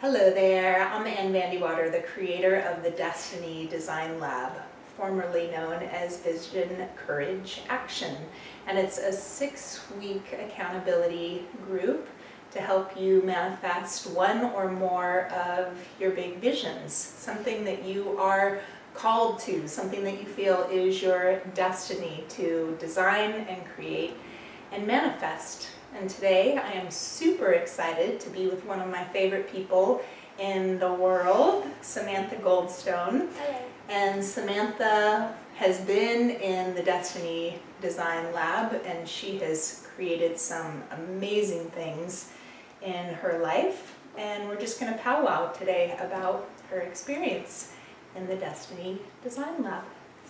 Hello there, I'm Ann Vandywater, the creator of the Destiny Design Lab, formerly known as Vision, Courage, Action. And it's a 6-week accountability group to help you manifest one or more of your big visions, something that you are called to, something that you feel is your destiny to design and create and manifest. And today I am super excited to be with one of my favorite people in the world, Samantha Goldstone. Hello. And Samantha has been in the Destiny Design Lab, and she has created some amazing things in her life. And we're just going to powwow today about her experience in the Destiny Design Lab.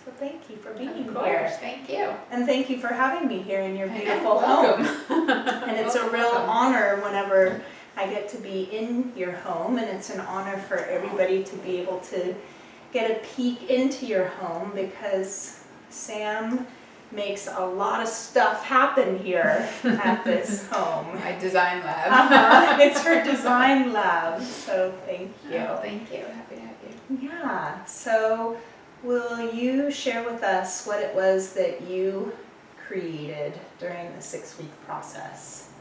So thank you for being here. Of course, thank you. And thank you for having me here in your beautiful welcome. home. And it's a real honor whenever I get to be in your home, and it's an honor for everybody to be able to get a peek into your home, because Sam makes a lot of stuff happen here at this home. My design lab. It's her design lab, so thank you. Oh, thank you. Happy to have you. Yeah, so will you share with us what it was that you created during the 6-week process?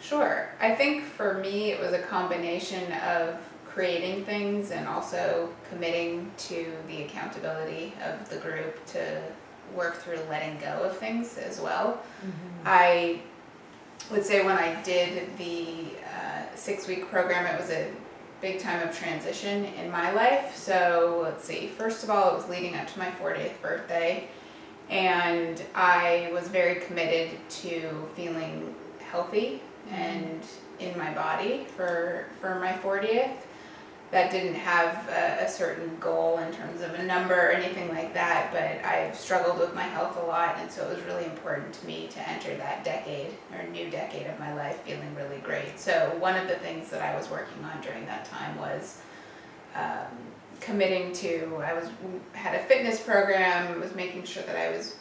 Sure. I think for me it was a combination of creating things and also committing to the accountability of the group to work through letting go of things as well. Mm-hmm. I would say when I did the 6-week program, it was a big time of transition in my life. So let's see, first of all, it was leading up to my 40th birthday, and I was very committed to feeling healthy and in my body for my 40th. That didn't have a certain goal in terms of a number or anything like that, but I've struggled with my health a lot, and so it was really important to me to enter that decade or new decade of my life feeling really great. So one of the things that I was working on during that time was committing to, had a fitness program, was making sure that I was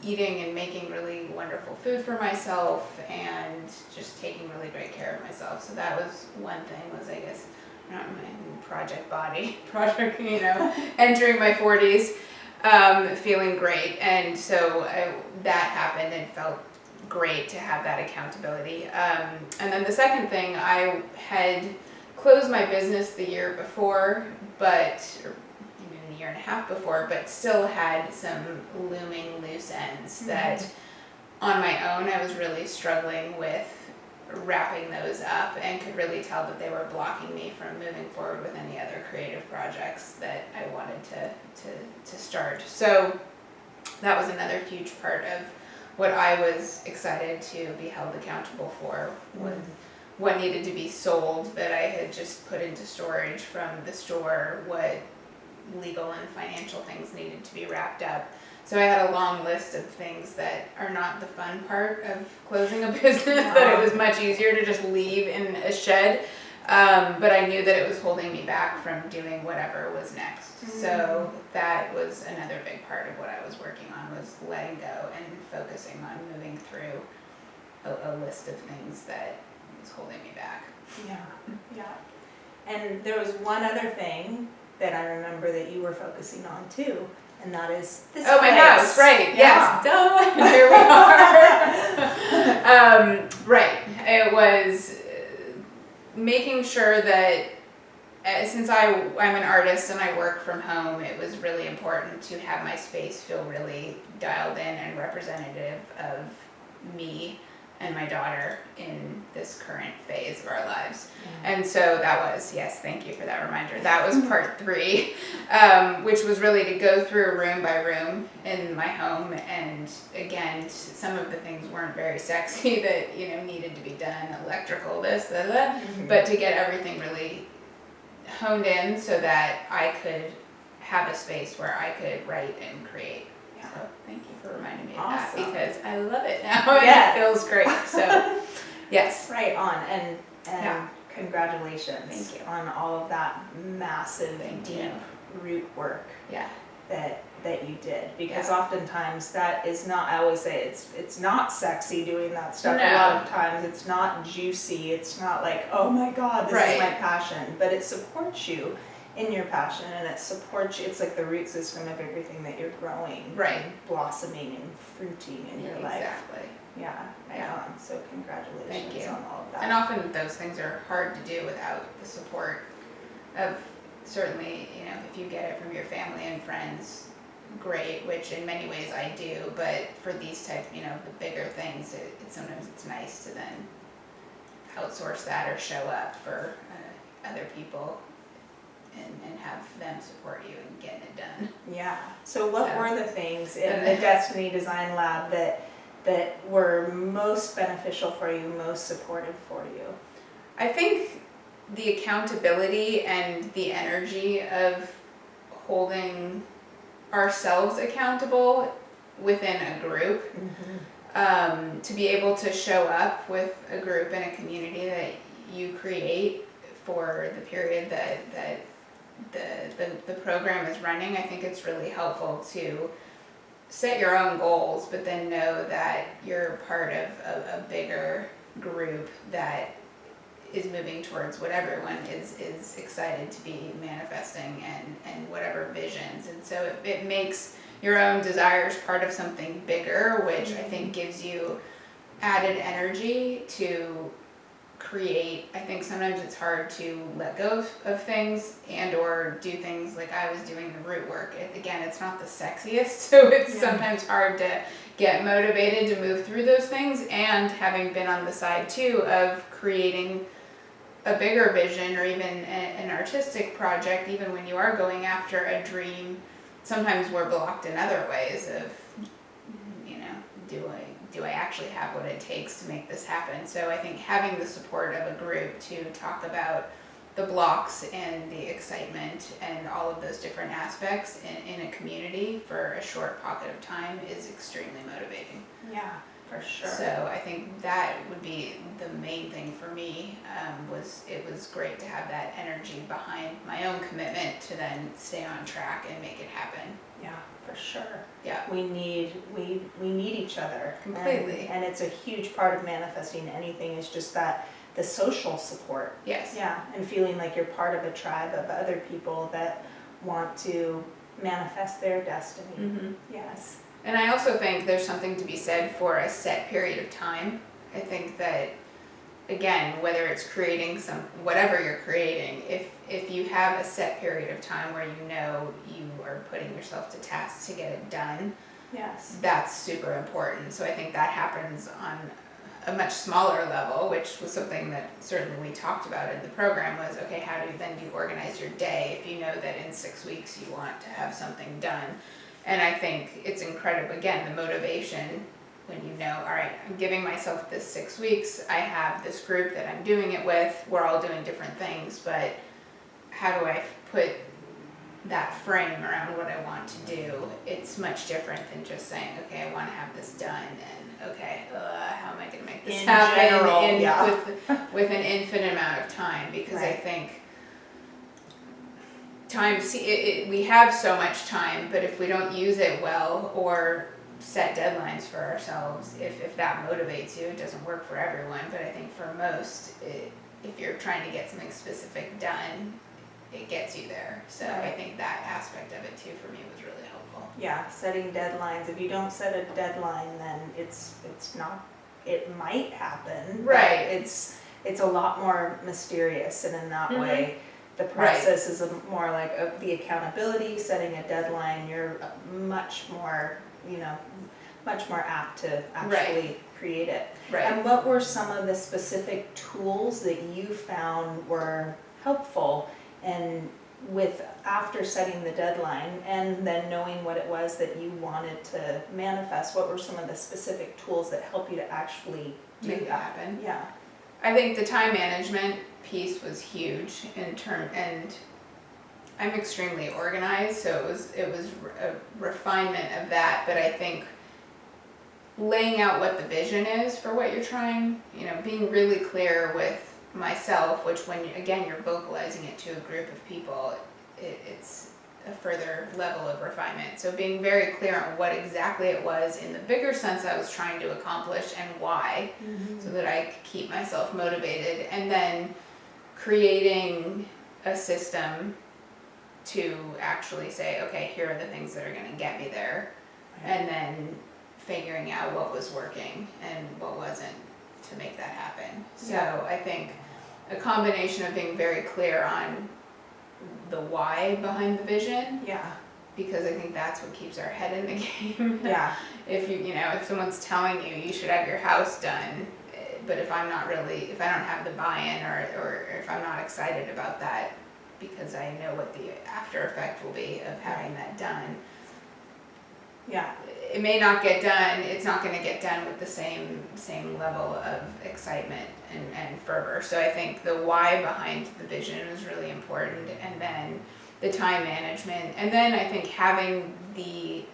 eating and making really wonderful food for myself and just taking really great care of myself. So that was one thing, was I guess not my project body, entering my 40s, feeling great. And so that happened and felt great to have that accountability. And then the second thing, I had closed my business the year before, but a year and a half before, but still had some looming loose ends that on my own I was really struggling with wrapping those up, and could really tell that they were blocking me from moving forward with any other creative projects that I wanted to start. So that was another huge part of what I was excited to be held accountable for, was what needed to be sold that I had just put into storage from the store, what legal and financial things needed to be wrapped up. So I had a long list of things that are not the fun part of closing a business, that it was much easier to just leave in a shed. But I knew that it was holding me back from doing whatever was next. So that was another big part of what I was working on, was letting go and focusing on moving through a list of things that was holding me back. Yeah. And there was one other thing that I remember that you were focusing on too, and that is this place. My house, right? Yeah. Yes, duh. Here we are. Right. It was making sure that since I'm an artist and I work from home, it was really important to have my space feel really dialed in and representative of me and my daughter in this current phase of our lives. And so that was, yes, thank you for that reminder. That was part 3, which was really to go through room by room in my home. And again, some of the things weren't very sexy that, needed to be done, electrical, this, that, but to get everything really honed in so that I could have a space where I could write and create. So thank you for reminding me of that, because I love it now and it feels great. So yes. Right on. And congratulations Thank you on all of that massive, deep root work. Yeah. that you did, because Yeah. oftentimes that is not, I always say it's not sexy doing that stuff. No. A lot of times it's not juicy, it's not like, oh my God, this is Right. my passion, but it supports you in your passion, and it supports you. It's like the root system of everything that you're growing, Right. and blossoming and fruiting in your life. Exactly. Yeah, I Yeah. know. So congratulations Thank you. on all of that. And often those things are hard to do without the support of, certainly, you know, if you get it from your family and friends, great, which in many ways I do, but for these type, you know, the bigger things, sometimes it's nice to then outsource that or show up for other people and have them support you in getting it done. Yeah. So what So- were the things in the Destiny Design Lab that were most beneficial for you, most supportive for you? I think the accountability and the energy of holding ourselves accountable within a group, to be able to show up with a group and a community that you create for the period that the program is running. I think it's really helpful to set your own goals, but then know that you're part of a bigger group that is moving towards what everyone is excited to be manifesting and whatever visions. And so it makes your own desires part of something bigger, which I think gives you added energy to create. I think sometimes it's hard to let go of things and or do things like I was doing the root work. Again, it's not the sexiest, so it's sometimes hard to get motivated to move through those things. And having been on the side too of creating a bigger vision or even an artistic project, even when you are going after a dream, sometimes we're blocked in other ways of, you know, do I actually have what it takes to make this happen? So I think having the support of a group to talk about the blocks and the excitement and all of those different aspects in a community for a short pocket of time is extremely motivating. Yeah, for sure. So I think that would be the main thing for me. It was great to have that energy behind my own commitment to then stay on track and make it happen. Yeah, for sure. Yeah. We need each other Completely. and it's a huge part of manifesting anything, is just that the social support. Yes. Yeah, and feeling like you're part of a tribe of other people that want to manifest their destiny. Mm-hmm. Yes. And I also think there's something to be said for a set period of time. I think that, again, whether it's creating whatever you're creating, if you have a set period of time where you know you are putting yourself to task to get it done, Yes. that's super important. So I think that happens on a much smaller level, which was something that certainly we talked about in the program, was, okay, how do you organize your day if you know that in 6 weeks you want to have something done? And I think it's incredible, again, the motivation when you know, all right, I'm giving myself this 6 weeks, I have this group that I'm doing it with, we're all doing different things, but how do I put that frame around what I want to do? It's much different than just saying, okay, I want to have this done, and okay, how am I going to make this In happen general, with an infinite amount of time? Because I Right. think time, we have so much time, but if we don't use it well or set deadlines for ourselves, if that motivates you, it doesn't work for everyone, but I think for most, if you're trying to get something specific done, it gets you there. So I think that aspect of it too for me was really helpful. Yeah, setting deadlines. If you don't set a deadline, then it's not, it might happen. Right. But it's a lot more mysterious, and in that Mhm. way, the process is more like the accountability, setting a deadline. You're much more, much more apt to actually create it. Right. And what were some of the specific tools that you found were helpful, and with after setting the deadline and then knowing what it was that you wanted to manifest, what were some of the specific tools that help you to actually do Make it that? happen. Yeah. I think the time management piece was huge and I'm extremely organized, so it was a refinement of that, but I think laying out what the vision is for what you're trying, being really clear with myself, which when again you're vocalizing it to a group of people, it's a further level of refinement. So being very clear on what exactly it was in the bigger sense I was trying to accomplish and why, so that I could keep myself motivated, and then creating a system to actually say, okay, here are the things that are going to get me there, and then figuring out what was working and what wasn't to make that happen. So I think a combination of being very clear on the why behind the vision, because I think that's what keeps our head in the game. If if someone's telling you you should have your house done, but if I don't have the buy-in, or if I'm not excited about that, because I know what the after effect will be of having that done, it may not get done. It's not going to get done with the same level of excitement and fervor. So I think the why behind the vision is really important, and then the time management, and then I think having the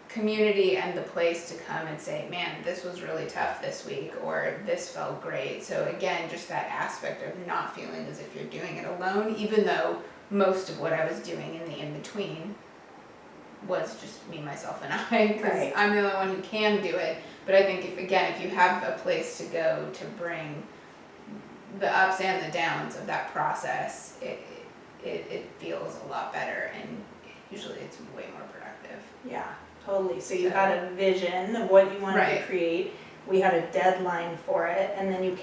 community and the place to come and say, man, this was really tough this week, or this felt great. So again, just that aspect of not feeling as if you're doing it alone, even though most of what I was doing in the in-between was just me, myself, and I, because I'm the only one who can do it. But I think if you have a place to go to bring the ups and the downs of that process, it feels a lot better, and usually it's way more productive. Yeah, totally. So you had a vision of what you wanted to create. We had a deadline for it, and then you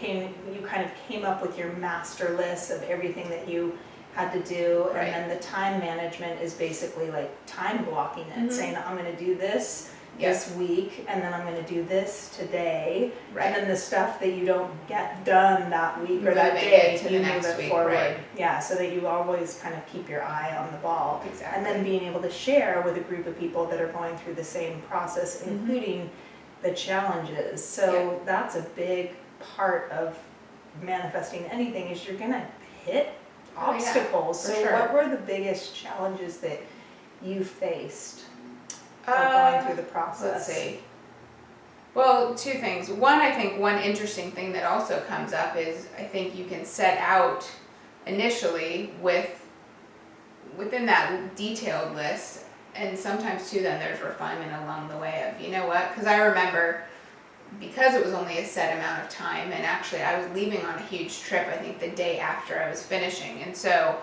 kind of came up with your master list of everything that you had to do, and then the time management is basically like time blocking it, saying I'm going to do this this week, and then I'm going to do this today, and then the stuff that you don't get done that week or that day, you move it forward. Yeah, so that you always kind of keep your eye on the ball. Exactly. And then being able to share with a group of people that are going through the same process, including the challenges. So that's a big part of manifesting anything, is you're going to hit obstacles. So what were the biggest challenges that you faced going through the process? Let's see. Well, two things. One, I think one interesting thing that also comes up is I think you can set out initially within that detailed list, and sometimes too then there's refinement along the way of, because I remember, because it was only a set amount of time, and actually I was leaving on a huge trip, I think the day after I was finishing, and so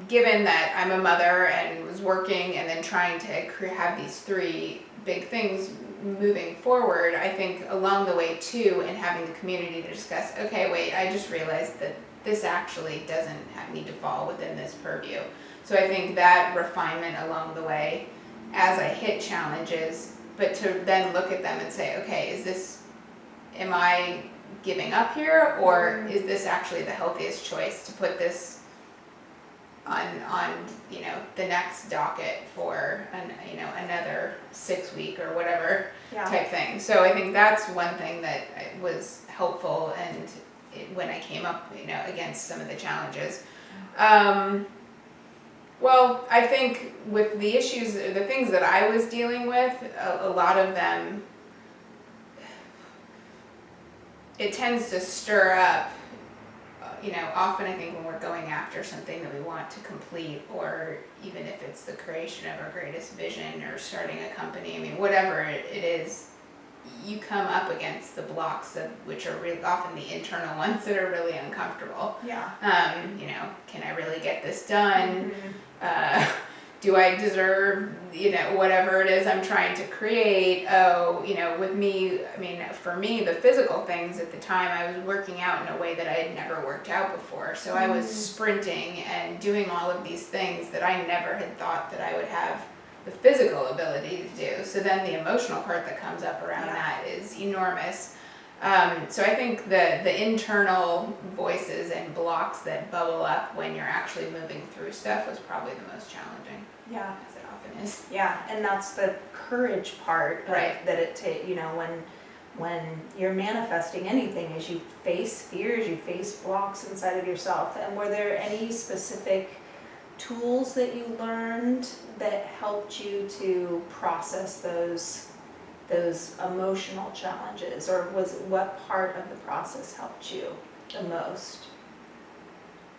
given that I'm a mother and was working and then trying to have these three big things moving forward, I think along the way too, and having the community to discuss, okay, wait, I just realized that this actually doesn't need to fall within this purview. So I think that refinement along the way as I hit challenges, but to then look at them and say, okay, am I giving up here, or is this actually the healthiest choice to put this on the next docket for another 6 week or whatever type thing. So I think that's one thing that was helpful, and when I came up against some of the challenges. Well, I think with the issues, the things that I was dealing with, a lot of them, it tends to stir up, often I think when we're going after something that we want to complete, or even if it's the creation of our greatest vision or starting a company, whatever it is, you come up against the blocks which are really often the internal ones that are really uncomfortable. Can I really get this done? Do I deserve, whatever it is I'm trying to create? With me, for me, the physical things at the time, I was working out in a way that I had never worked out before. So I was sprinting and doing all of these things that I never had thought that I would have the physical ability to do. So then the emotional part that comes up around that is enormous. So I think the internal voices and blocks that bubble up when you're actually moving through stuff was probably the most challenging. As it often is. And that's the courage part, that it takes. When you're manifesting anything, is you face fears, you face blocks inside of yourself. And were there any specific tools that you learned that helped you to process those emotional challenges, or what part of the process helped you the most?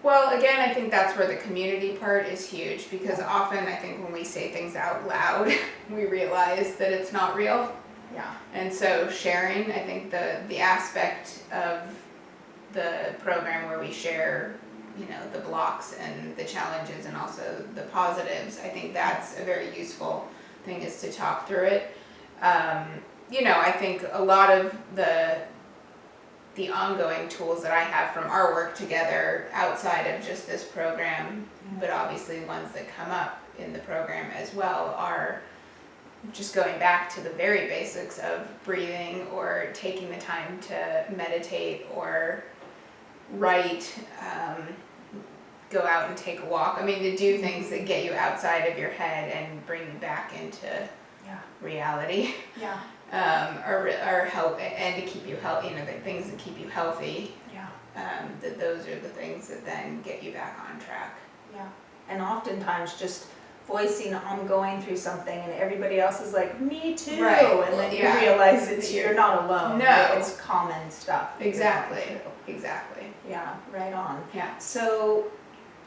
Well, again, I think that's where the community part is huge, because often I think when we say things out loud, we realize that it's not real. Yeah. And so sharing, I think the aspect of the program where we share, the blocks and the challenges and also the positives, I think that's a very useful thing, is to talk through it. I think a lot of the ongoing tools that I have from our work together outside of just this program, but obviously ones that come up in the program as well, are just going back to the very basics of breathing, or taking the time to meditate or write, go out and take a walk. I mean, to do things that get you outside of your head and bring you back into reality. Yeah. Or help, and to keep you healthy, the things that keep you healthy. Yeah. That those are the things that then get you back on track. Yeah. And oftentimes just voicing, I'm going through something, and everybody else is like, me too. Right. And then you realize you're not alone. No. Right? It's common stuff. Exactly. Yeah, right on. Yeah. So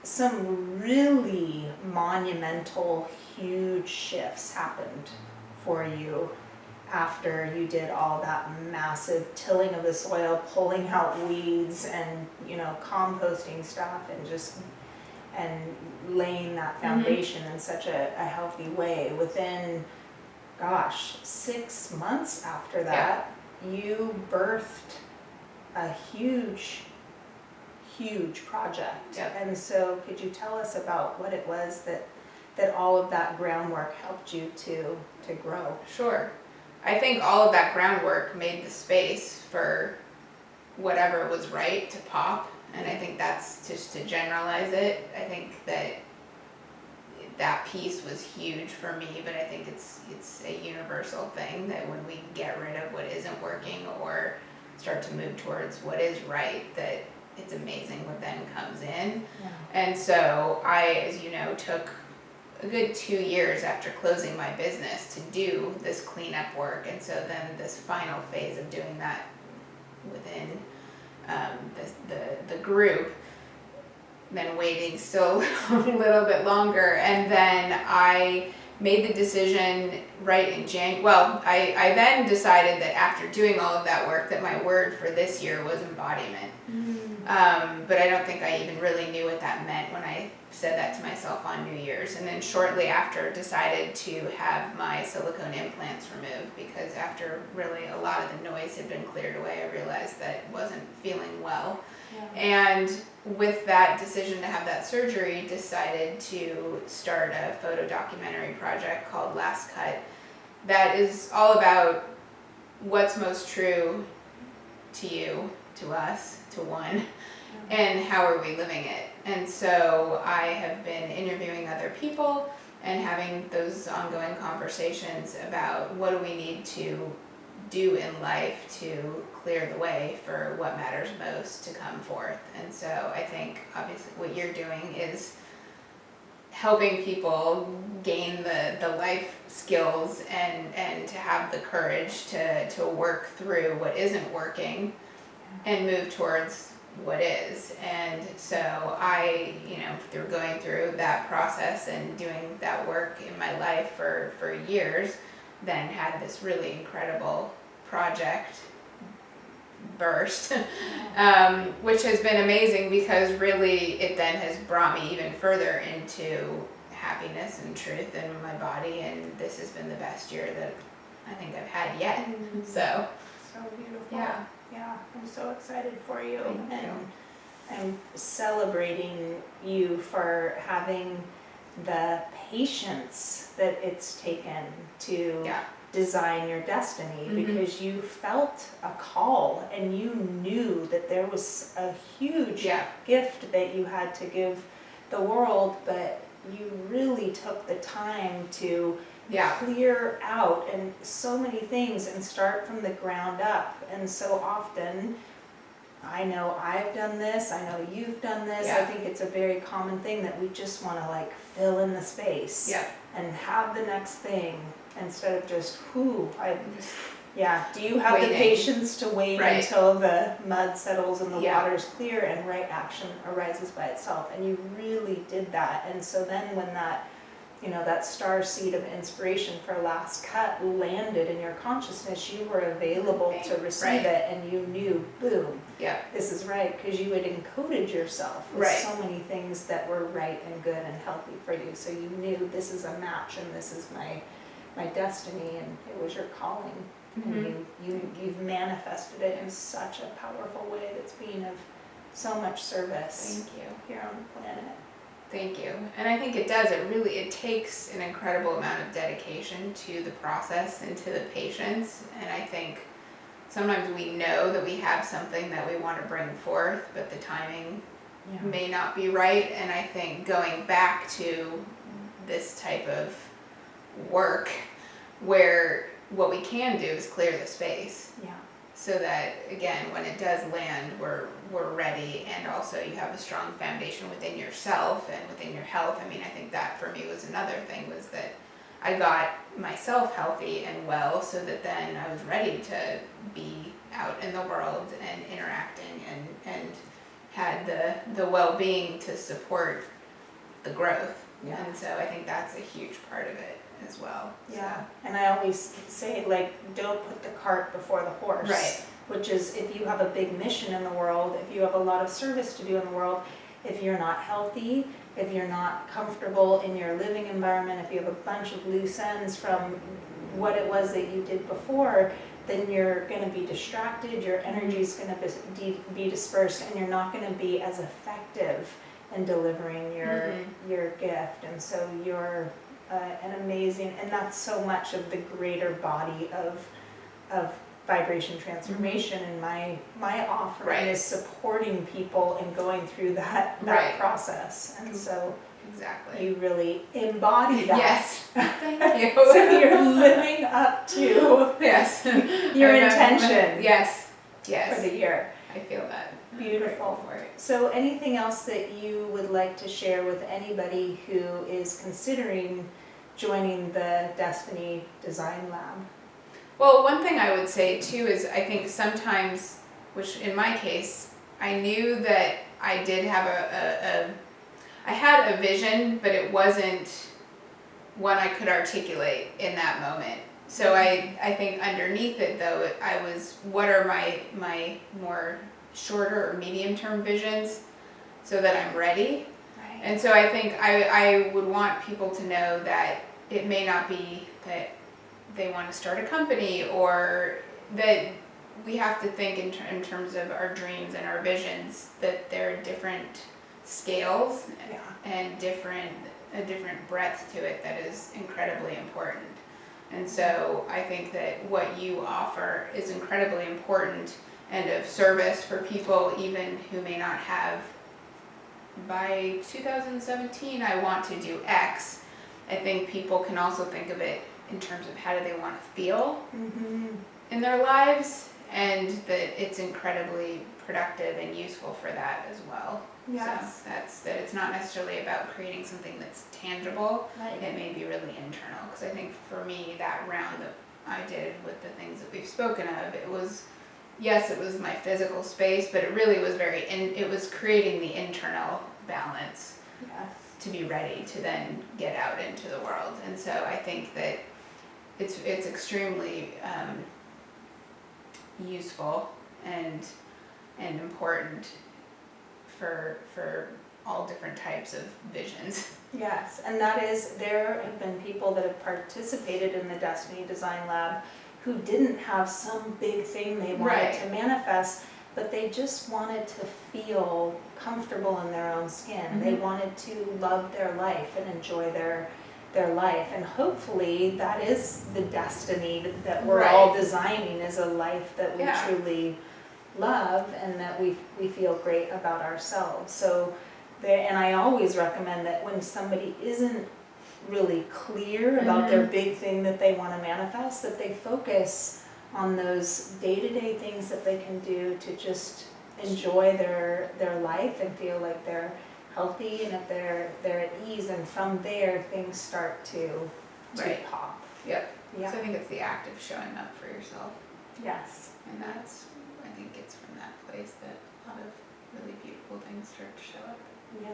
some really monumental, huge shifts happened for you after you did all that massive tilling of the soil, pulling out weeds, and composting stuff, and laying that foundation in such a healthy way. Within 6 months after that, you birthed a huge project. Yep. And so could you tell us about what it was that all of that groundwork helped you to grow? Sure. I think all of that groundwork made the space for whatever was right to pop, and I think that's, just to generalize it, I think that piece was huge for me, but I think it's a universal thing, that when we get rid of what isn't working or start to move towards what is right, that it's amazing what then comes in. Yeah. And so I, as you know, took a good 2 years after closing my business to do this cleanup work, and so then this final phase of doing that within the group, then waiting still a little bit longer, and then I made the decision right in January. Well, I then decided that after doing all of that work, that my word for this year was embodiment. But I don't think I even really knew what that meant when I said that to myself on New Year's. And then shortly after, decided to have my silicone implants removed, because after really a lot of the noise had been cleared away, I realized that I wasn't feeling well. Yeah. And with that decision to have that surgery, decided to start a photo documentary project called Last Cut, that is all about what's most true to you, to us, to one, and how are we living it. And so I have been interviewing other people and having those ongoing conversations about what do we need to do in life to clear the way for what matters most to come forth. And so I think obviously what you're doing is helping people gain the life skills and to have the courage to work through what isn't working and move towards what is. And so I, through going through that process and doing that work in my life for years, then had this really incredible project burst, which has been amazing, because really it then has brought me even further into happiness and truth in my body, and this has been the best year that I think I've had yet. So beautiful. Yeah, I'm so excited for you. Thank you. I'm celebrating you for having the patience that it's taken to design your destiny, because you felt a call and you knew that there was a huge gift that you had to give the world, but you really took the time to clear out and so many things and start from the ground up. And so often, I know I've done this, I know you've done this, I think it's a very common thing that we just want to fill in the space and have the next thing, instead of just, Yeah, do you have the Waiting. patience to wait Right. until the mud settles and the Yeah. water's clear and right action arises by itself? And you really did that. And so then when that, that star seed of inspiration for last cut landed in your consciousness, you were available to receive Right. it, and you knew, boom, Yeah. this is right, because you had encoded yourself with Right. so many things that were right and good and healthy for you. So you knew this is a match and this is my destiny, and it was your calling. And you've manifested it in such a powerful way that's being of so much service Thank you. here on the planet. Thank you. And I think it does. It takes an incredible amount of dedication to the process and to the patience. And I think sometimes we know that we have something that we want to bring forth, but the timing may not be right. And I think going back to this type of work where what we can do is clear the space. Yeah. So that, again, when it does land, we're ready, and also you have a strong foundation within yourself and within your health. I mean, I think that for me was another thing, was that I got myself healthy and well, so that then I was ready to be out in the world and interacting, and had the well-being to support the growth. Yeah. And so I think that's a huge part of it as well. Yeah, and I always say, don't put the cart before the horse. Right. Which is, if you have a big mission in the world, if you have a lot of service to do in the world, if you're not healthy, if you're not comfortable in your living environment, if you have a bunch of loose ends from what it was that you did before, then you're going to be distracted, your energy is going to be dispersed, and you're not going to be as effective in delivering your gift. And so you're an amazing, and that's so much of the greater body of vibration transformation. And my offering is supporting people and going through that process. And so exactly, you really embody that. Yes, thank you. So you're living up to yes your intention. Yes, for the year. I feel that. Beautiful. For it. So anything else that you would like to share with anybody who is considering joining the Destiny Design Lab? Well, one thing I would say too is, I think sometimes, which in my case, I knew that I did have I had a vision, but it wasn't one I could articulate in that moment. So I think underneath it though, I was, what are my more shorter or medium term visions, so that I'm ready. Right. And so I think I would want people to know that it may not be that they want to start a company, or that we have to think in terms of our dreams and our visions, that there are different scales and a different breadth to it that is incredibly important. And so I think that what you offer is incredibly important and of service for people even who may not have, by 2017 I want to do X. I think people can also think of it in terms of how do they want to feel in their lives, and that it's incredibly productive and useful for that as well. Yes. So that it's not necessarily about creating something that's tangible. Right. It may be really internal, because I think for me, that round that I did with the things that we've spoken of, it was, yes, it was my physical space, but it really was it was creating the internal balance to be ready to then get out into the world. And so I think that it's extremely useful and important for all different types of visions. Yes, and that is, there have been people that have participated in the Destiny Design Lab who didn't have some big thing they wanted to manifest, but they just wanted to feel comfortable in their own skin. They wanted to love their life and enjoy their life, and hopefully that is the destiny that we're all designing, is a life that we truly love and that we feel great about ourselves. So and I always recommend that when somebody isn't really clear about their big thing that they want to manifest, that they focus on those day-to-day things that they can do to just enjoy their life and feel like they're healthy and that they're at ease, and from there things start to pop. Yep. Yeah. So I think it's the act of showing up for yourself. Yes. And that's, I think it's from that place that a lot of really beautiful things start to show up. Yeah.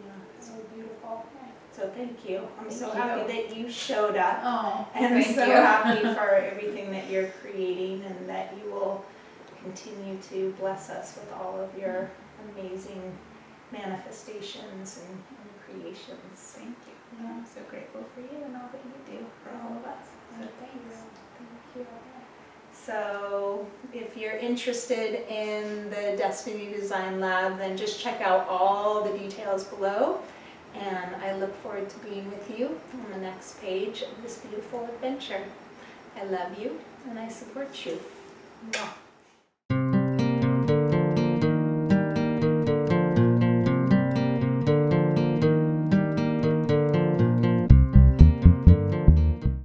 Yeah. So beautiful. So thank you. I'm Thank so you. happy that you showed up. Oh, And thank so you. happy for everything that you're creating and that you will continue to bless us with all of your amazing manifestations and creations. Thank you. And I'm so grateful for you and all that you do for all of us. So thanks. Thank you. So if you're interested in the Destiny Design Lab, then just check out all the details below. And I look forward to being with you on the next page of this beautiful adventure. I love you and I support you. Mwah.